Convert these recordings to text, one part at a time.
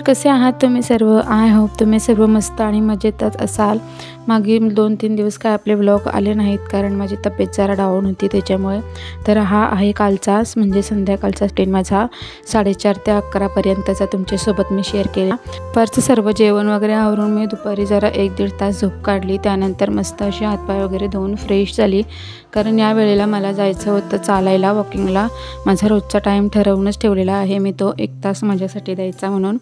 कसे आहात तुम्ही सर्व? आय होप तुम्ही सर्व मस्त आणि मजेतच असाल। मागील 2-3 दिवस काय आपले व्लॉग आले नाहीत कारण माझी तब्येत जरा डाऊन होती त्याच्यामुळे। तर हा आहे कालचाच म्हणजे संध्याकाळचा स्टेन माझा 4:30 ते 11 पर्यंतचा तुमच्यासोबत मी शेअर केला। परचं सर्व जेवण वगैरे आवरून मी दुपारी जरा 1-1.5 तास झोप काढली। त्यानंतर मस्त अशी हातपाय वगैरे धुवून फ्रेश झाली कारण या वेळेला मला जायचं होतं चालायला, वॉकिंगला। माझा रोजचा टाइम ठरवूनच ठेवलेला आहे मी, तो 1 तास माझ्यासाठी द्यायचा म्हणून।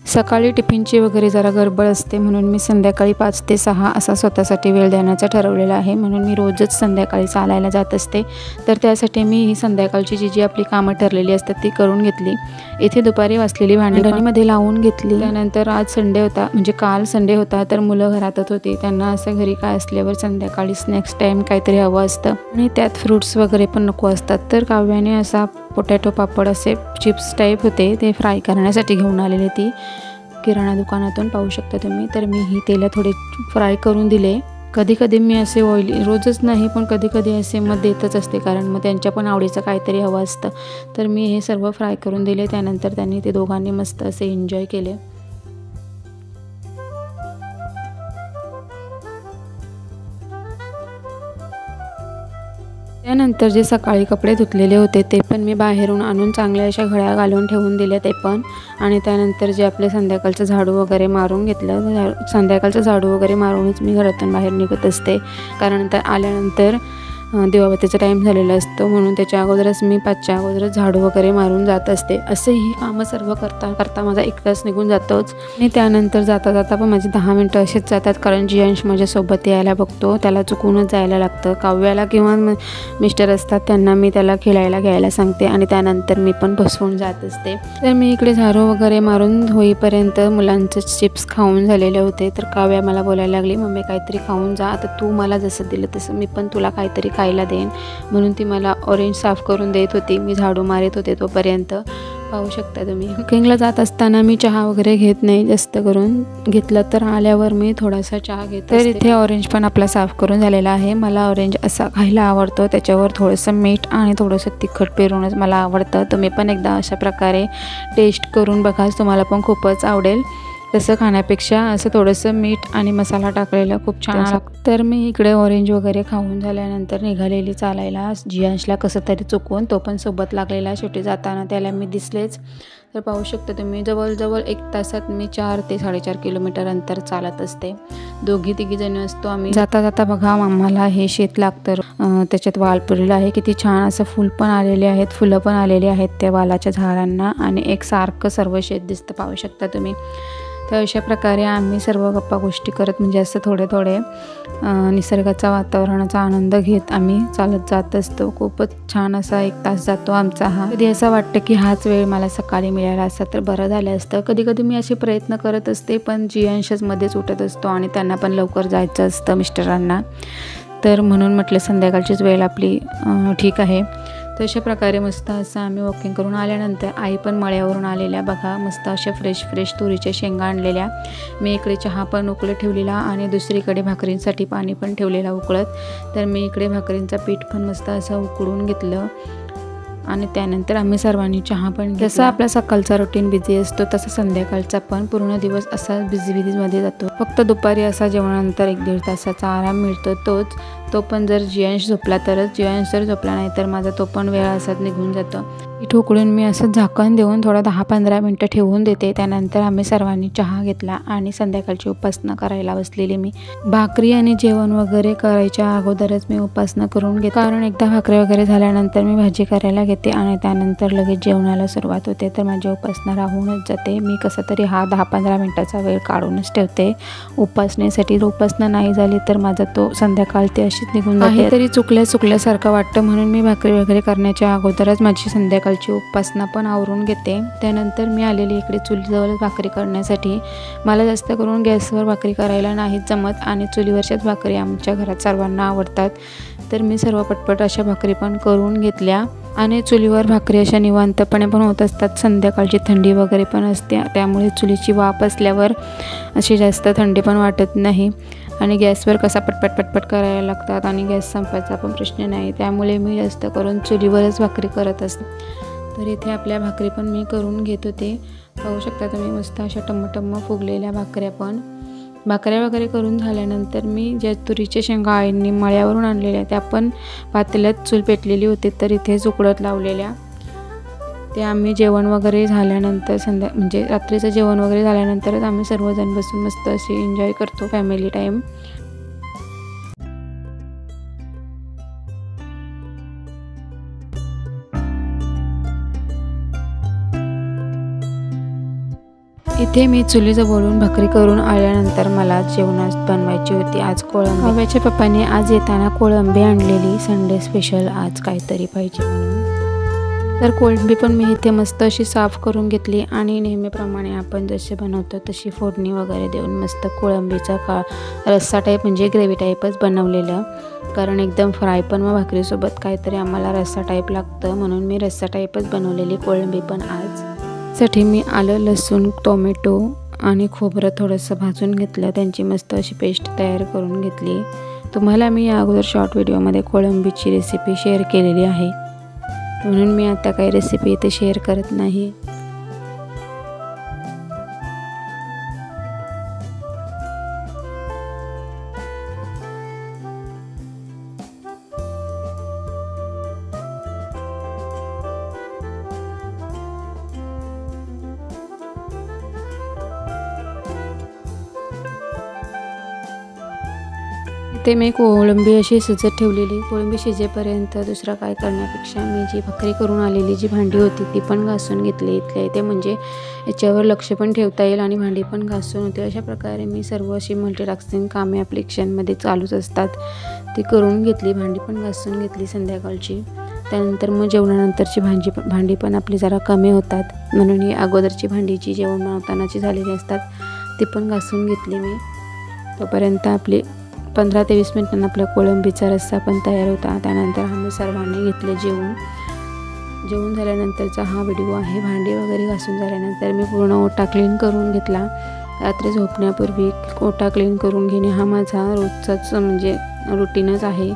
सकाळी टिफिनची वगैरे जरा गडबड असते म्हणून मी संध्याकाळी 5 ते 6 असा स्वतःसाठी वेळ देण्याचा ठरवलेला आहे। म्हणून मी रोजच संध्याकाळी चालायला जात असते। तर त्यासाठी मी ही संध्याकाळची जी आपली कामं ठरलेली असतात ती करून घेतली। इथे दुपारी वाजलेली भांडी लावून घेतली। त्यानंतर आज संडे होता, म्हणजे काल संडे होता, तर मुलं घरातच होती। त्यांना असं घरी काय असल्यावर संध्याकाळी स्नॅक्स टाईम काहीतरी हवं असतं आणि त्यात फ्रूट्स वगैरे पण नको असतात। तर काव्याने असा पोटॅटो पापड असे चिप्स टाईप होते ते फ्राय करण्यासाठी घेऊन आलेले ती किराणा दुकानातून, पाहू शकता तुम्ही। तर मी ही तेला थोडे फ्राय करून दिले। कधी कधी मी असे ऑइली, रोजच नाही पण कधी कधी असे मग देतच असते कारण मग त्यांच्या पण आवडीचं काहीतरी हवं असतं। तर मी हे सर्व फ्राय करून दिले। त्यानंतर त्यांनी ते दोघांनी मस्त असे एन्जॉय केले। त्यानंतर जे सकाळी कपडे धुतलेले होते ते पण मी बाहेरून आणून चांगल्या अशा घड्या घालून ठेवून दिल्या ते पण। आणि त्यानंतर जे आपले संध्याकाळचं झाडू वगैरे मारून घेतलं। संध्याकाळचं झाडू वगैरे मारूनच मी घरातून बाहेर निघत असते कारण आल्यानंतर दिवाबत्तीचा टाईम झालेला असतो म्हणून त्याच्या अगोदरच मी 5च्या अगोदरच झाडू वगैरे मारून जात असते। असे ही कामं सर्व करता माझा 1 तास निघून जातोच। आणि त्यानंतर जाता पण माझे 10 मिनटं असेच जातात कारण जियांश माझ्यासोबत यायला बघतो, त्याला चुकूनच जायला लागतं। काव्याला किंवा मिस्टर असतात त्यांना मी त्याला खेळायला घ्यायला सांगते आणि त्यानंतर मी पण बसवून जात असते। तर मी इकडे झाडू वगैरे मारून होईपर्यंत मुलांचे चिप्स खाऊन झालेले होते। तर काव्या मला बोलायला लागली, मम्मी काहीतरी खाऊन जा, आता तू मला जसं दिलं तसं मी पण तुला काहीतरी खायला देईन, म्हणून ती मला ऑरेंज साफ करून देत होती। मी झाडू मारत होते तोपर्यंत, पाहू शकता तुम्ही। कुकिंगला जात असताना मी चहा वगैरे घेत नाही, जास्त करून घेतलं तर आल्यावर मी थोडासा चहा घेते। तर इथे ऑरेंज पण आपला साफ करून झालेला आहे। मला ऑरेंज असा खायला आवडतो, त्याच्यावर थोडंसं मीठ आणि थोडंसं तिखट पेरूनच मला आवडतं। तुम्ही पण एकदा अशा प्रकारे टेस्ट करून बघा, तुम्हाला पण खूपच आवडेल। तसं खाण्यापेक्षा असं थोडंसं मीठ आणि मसाला टाकलेलं खूप छान लागतं। तर मी इकडे ऑरेंज वगैरे खाऊन झाल्यानंतर निघालेली चालायला। जियांशला कसं तरी चुकवून तो पण सोबत लागलेला, शेवटी जाताना त्याला मी दिसलेच। तर पाहू शकता तुम्ही जवळजवळ 1 तासात मी 4 ते 4.5 किलोमीटर अंतर चालत असते। दोघी-तिघी जण असतो आम्ही। जाता जाता बघा आम्हाला हे शेत लागतं, त्याच्यात वाल पुरलेलं आहे, किती छान असं फुल पण आलेले आहेत, फुलं पण आलेली आहेत त्या वालाच्या झाडांना आणि एकसारखं सर्व शेत दिसतं, पाहू शकता तुम्ही। तर अशा प्रकारे आम्ही सर्व गप्पा गोष्टी करत म्हणजे असं थोडे निसर्गाचा वातावरणाचा आनंद घेत आम्ही चालत जात असतो। खूपच छान असा 1 तास जातो आमचा हा। कधी असं वाटतं की हाच वेळ मला सकाळी मिळाला असता तर बरं झालं असतं। कधी कधी मी असे प्रयत्न करत असते पण जियांशच मध्येच उठत असतो आणि त्यांना पण लवकर जायचं असतं मिस्टरांना, तर म्हणून म्हटलं संध्याकाळचीच वेळ आपली ठीक आहे। तर अशा प्रकारे मस्त असं आम्ही वॉकिंग करून आल्यानंतर आई पण मळ्यावरून आलेल्या बघा, मस्त अशा फ्रेश तुरीच्या शेंगा आणलेल्या। मी इकडे चहा पण उकळत ठेवलेला आणि दुसरीकडे भाकरींसाठी पाणी पण ठेवलेला उकळत। तर मी इकडे भाकरींचा पीठ पण मस्त असं उकळून घेतलं आणि त्यानंतर आम्ही सर्वांनी चहा पण घेतला। जसं आपला सकाळचा रुटीन बिझी असतो तसा संध्याकाळचा पण पूर्ण दिवस असा बिझीमध्ये जातो। फक्त दुपारी असा जेवणानंतर 1-1.5 तासाचा आराम मिळतो, तो पण जर जियांश झोपला तरच। जियांश जर झोपला नाही तर माझा तो पण वेळ असाच निघून जातो। पीठ उकळून मी असं झाकण देऊन थोडा 10-15 मिनटं ठेवून देते। त्यानंतर आम्ही सर्वांनी चहा घेतला आणि संध्याकाळची उपासना करायला बसलेली मी। भाकरी आणि जेवण वगैरे करायच्या अगोदरच मी उपासना करून घेते कारण एकदा भाकरी वगैरे झाल्यानंतर मी भाजी करायला घेते आणि त्यानंतर लगेच जेवणाला सुरुवात होते, तर माझी उपासना राहूनच जाते। मी कसं तरी हा 10-15 मिनटाचा वेळ काढूनच ठेवते उपासनेसाठी। उपासना नाही झाली तर माझा तो संध्याकाळ ते अशीच निघून जाते, काहीतरी चुकल्यासारखं वाटतं, म्हणून मी भाकरी वगैरे करण्याच्या अगोदरच माझी संध्याकाळची उपासना पण आवरून घेते। त्यानंतर मी आलेली इकडे चुलीजवळ भाकरी करण्यासाठी। मला जास्त करून गॅसवर भाकरी करायला नाही जमत आणि चुलीवरच्याच भाकरी आमच्या घरात सर्वांना आवडतात। तर मी सर्व पटपट अशा भाकरी पण करून घेतल्या आणि चुलीवर भाकरी अशा निवांतपणे पण होत असतात। संध्याकाळची थंडी वगैरे पण असते त्यामुळे चुलीची वाफ असल्यावर अशी जास्त थंडी पण वाटत नाही आणि गॅसवर कसा पटपट करायला लागतात आणि गॅस संपायचा पण प्रश्न नाही, त्यामुळे मी जास्त करून चुलीवरच भाकरी करत असते। तर इथे आपल्या भाकरी पण मी करून घेत होते। पाहू शकता तुम्ही मस्त अशा टम्म फुगलेल्या भाकऱ्या वगैरे करून झाल्यानंतर मी ज्या तुरीच्या शेंगा आईंनी मळ्यावरून आणलेल्या त्या पण पातेल्यात चूल पेटलेली होती, तर इथेच उकडत लावलेल्या। ते आम्ही जेवण वगैरे झाल्यानंतर म्हणजे रात्रीचं जेवण वगैरे झाल्यानंतरच आम्ही सर्वजण बसून मस्त असे एन्जॉय करतो फॅमिली टाईम। इथे मी चुलीजवळून भाकरी करून आल्यानंतर मला जेवणात बनवायची होती आज कोळंबी। भाव्याच्या पप्पाने आज येताना कोळंबी आणलेली, संडे स्पेशल आज काहीतरी पाहिजे म्हणून। तर कोळंबी पण मी इथे मस्त अशी साफ करून घेतली आणि नेहमीप्रमाणे आपण जसे बनवतो तशी फोडणी वगैरे देऊन मस्त कोळंबीचा रस्सा टाईप म्हणजे ग्रेव्ही टाईपच बनवलेलं, कारण एकदम फ्राय पण व भाकरीसोबत काहीतरी आम्हाला रस्सा टाईप लागतं, म्हणून मी रस्सा टाईपच बनवलेली कोळंबी पण आज। साठी मी आलं, लसूण, टोमॅटो आणि खोबरं थोडंसं भाजून घेतलं, त्यांची मस्त अशी पेस्ट तयार करून घेतली। तुम्हाला मी या अगोदर शॉर्ट व्हिडिओमध्ये कोळंबीची रेसिपी शेअर केलेली आहे, म्हणून मी आता काही रेसिपी इथे शेअर करत नाही। ते मी कोळंबी अशी शिजत ठेवलेली। कोळंबी शिजेपर्यंत दुसरं काय करण्यापेक्षा मी जी भाकरी करून आलेली जी भांडी होती ती पण घासून घेतली इथल्या इथे, म्हणजे याच्यावर लक्ष पण ठेवता येईल आणि भांडी पण घासून होते। अशा प्रकारे मी सर्व अशी मल्टीटास्किंग कामे आपल्या किचनमध्ये चालूच असतात ती करून घेतली। भांडी पण घासून घेतली संध्याकाळची। त्यानंतर मग जेवणानंतरची भांडी पण आपली जरा कमी होतात, म्हणून ही अगोदरची भांडी जी जेवण बनवतानाची झालेली असतात ती पण घासून घेतली मी। तोपर्यंत आपली 15 ते 20 मिनिटांना आपला कोळंबीचा रस्सा पण तयार होता। त्यानंतर आम्ही सर्वांनी घेतले जेवण झाल्यानंतरचा हा व्हिडिओ आहे। भांडी वगैरे घासून झाल्यानंतर मी पूर्ण ओटा क्लीन करून घेतला। रात्री झोपण्यापूर्वी ओटा क्लीन करून घेणे हा माझा रोजचाच म्हणजे रुटीनच आहे।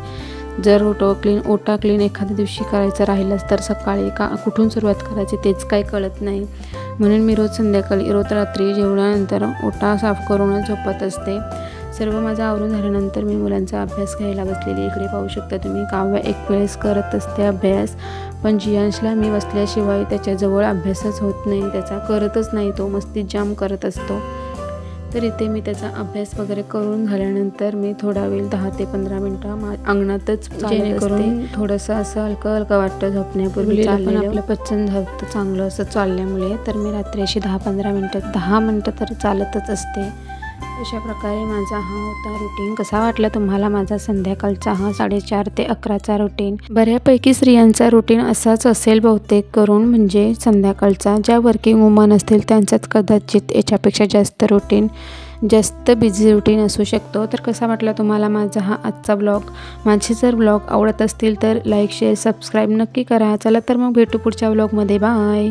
जर ओटा क्लीन एखाद्या दिवशी करायचं राहिलंच तर सकाळी कुठून सुरुवात करायची तेच काही कळत नाही, म्हणून मी रोज रात्री जेवणानंतर ओटा साफ करूनच झोपत असते। सर्व माझं आवरून झाल्यानंतर मी मुलांचा अभ्यास घ्यायला बसलेली। इकडे पाहू शकता तुम्ही काव्या एक वेळेस करत असते अभ्यास, पण जियांशला मी बसल्याशिवाय त्याच्याजवळ अभ्यासच होत नाही, त्याचा करतच नाही, तो मस्ती जाम करत असतो। तर इथे मी त्याचा अभ्यास वगैरे करून झाल्यानंतर मी थोडा वेळ 10 ते 15 मिनिटं अंगणातच जेणेकरून थोडंसं असं हलकं वाटतं झोपण्यापूर्वी। पण आपलं पचन झालं चांगलं असं चालल्यामुळे तर मी रात्री अशी 10 मिनिटं तर चालतच असते। अशा प्रकारे माझा हा होता रुटीन। कसा वाटला तुम्हाला माझा संध्याकाळचा हा 4:30 ते 11चा रुटीन? बऱ्यापैकी स्त्रियांचा रुटीन असाच असेल बहुतेक करून, म्हणजे संध्याकाळचा ज्या वर्किंग वुमन असतील त्यांच्यात कदाचित याच्यापेक्षा जास्त बिझी रुटीन असू शकतो। तर कसा वाटला तुम्हाला माझा हा आजचा ब्लॉग? माझे जर ब्लॉग आवडत असतील तर लाईक, शेअर, सबस्क्राईब नक्की करा। चला तर मग भेटू पुढच्या ब्लॉगमध्ये। बाय।